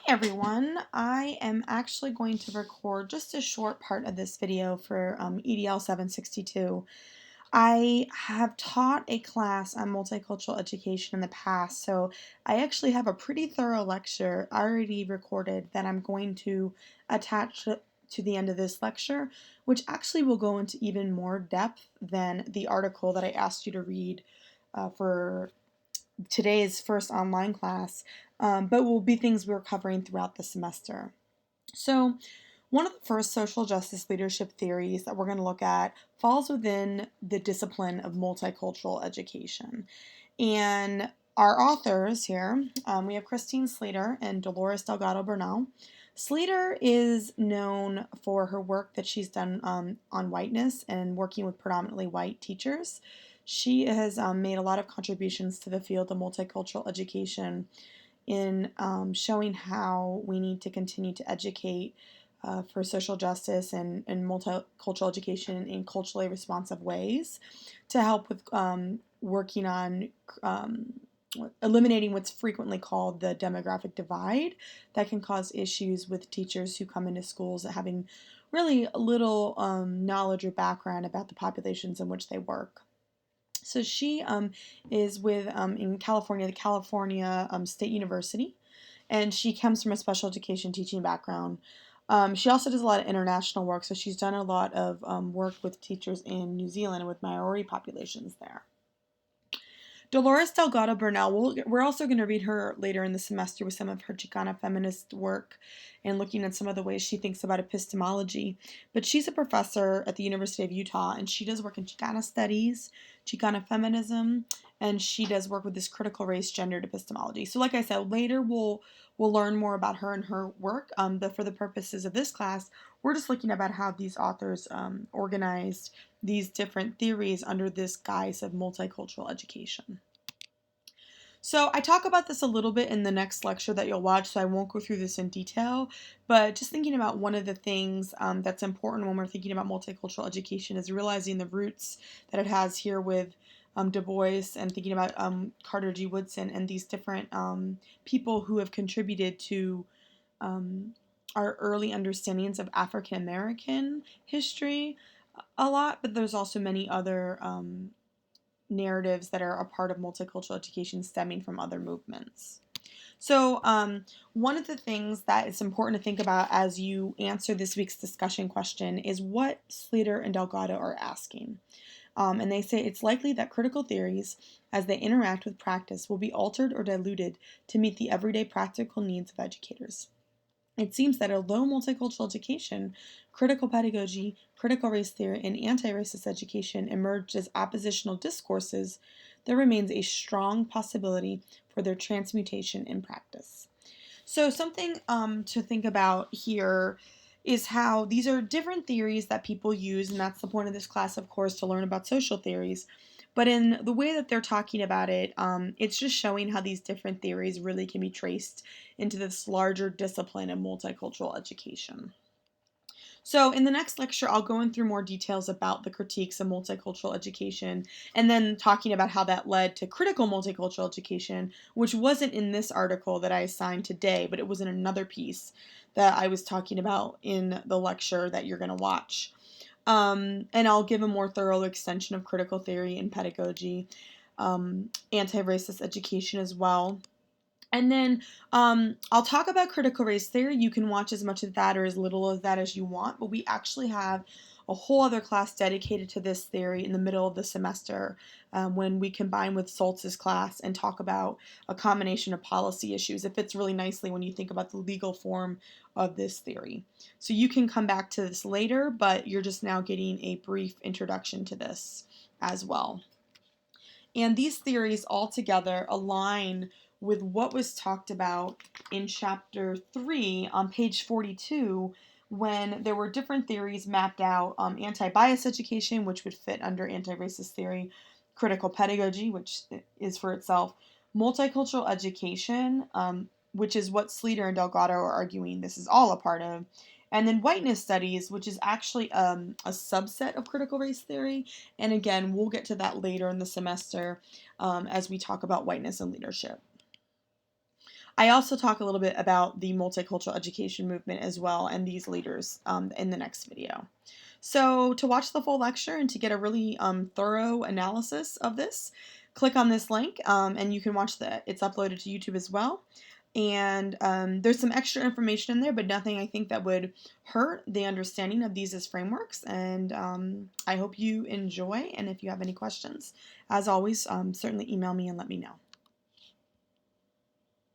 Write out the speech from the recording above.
Everyone, I am actually going to record just a short part of this video for EDL 762. I have taught a class on multicultural education in the past, so I actually have a pretty thorough lecture already recorded that I'm going to attach to the end of this lecture, which actually will go into even more depth than the article that I asked you to read for today's first online class, but will be things we're covering throughout the semester. So, one of the first social justice leadership theories that we're going to look at falls within the discipline of multicultural education. And our authors here, we have Christine Slater and Dolores Delgado Bernal. Slater is known for her work that she's done on whiteness and working with predominantly white teachers. She has made a lot of contributions to the field of multicultural education in showing how we need to continue to educate for social justice and multicultural education in culturally responsive ways to help with working on eliminating what's frequently called the demographic divide that can cause issues with teachers who come into schools having really little knowledge or background about the populations in which they work. So she is with in California, the California State University, and she comes from a special education teaching background. She also does a lot of international work, so she's done a lot of work with teachers in New Zealand and with minority populations there. Dolores Delgado Bernal, we're also going to read her later in the semester with some of her Chicana feminist work and looking at some of the ways she thinks about epistemology. But she's a professor at the University of Utah, and she does work in Chicana studies, Chicana feminism, and she does work with this critical race gendered epistemology. So like I said, later we'll learn more about her and her work. But for the purposes of this class, we're just looking about how these authors organized these different theories under this guise of multicultural education. So I talk about this a little bit in the next lecture that you'll watch, so I won't go through this in detail, but just thinking about one of the things that's important when we're thinking about multicultural education is realizing the roots that it has here with Du Bois and thinking about Carter G. Woodson and these different people who have contributed to um, our early understandings of African American history a lot, but there's also many other narratives that are a part of multicultural education stemming from other movements. So, one of the things that is important to think about as you answer this week's discussion question is what Slater and Delgado are asking. And they say it's likely that critical theories, as they interact with practice, will be altered or diluted to meet the everyday practical needs of educators. It seems that although multicultural education, critical pedagogy, critical race theory, and anti-racist education emerged as oppositional discourses, there remains a strong possibility for their transmutation in practice. So something to think about here is how these are different theories that people use, and that's the point of this class, of course, to learn about social theories. But in the way that they're talking about it, it's just showing how these different theories really can be traced into this larger discipline of multicultural education. So, in the next lecture, I'll go in through more details about the critiques of multicultural education and then talking about how that led to critical multicultural education, which wasn't in this article that I assigned today, but it was in another piece that I was talking about in the lecture that you're going to watch. And I'll give a more thorough extension of critical theory and pedagogy, anti-racist education as well. And then I'll talk about critical race theory. You can watch as much of that or as little of that as you want, but we actually have a whole other class dedicated to this theory in the middle of the semester when we combine with Soltz's class and talk about a combination of policy issues. It fits really nicely when you think about the legal form of this theory. So you can come back to this later, but you're just now getting a brief introduction to this as well. And these theories all together align with what was talked about in chapter 3 on page 42 when there were different theories mapped out, anti-bias education, which would fit under anti-racist theory, critical pedagogy, which is for itself, multicultural education, which is what Slater and Delgado are arguing this is all a part of, and then whiteness studies, which is actually a subset of critical race theory. And again, we'll get to that later in the semester as we talk about whiteness and leadership. I also talk a little bit about the multicultural education movement as well and these leaders in the next video. So, to watch the full lecture and to get a really thorough analysis of this, click on this link and you can watch that. It's uploaded to YouTube as well. And there's some extra information in there, but nothing I think that would hurt the understanding of these as frameworks. And I hope you enjoy. And if you have any questions, as always, certainly email me and let me know.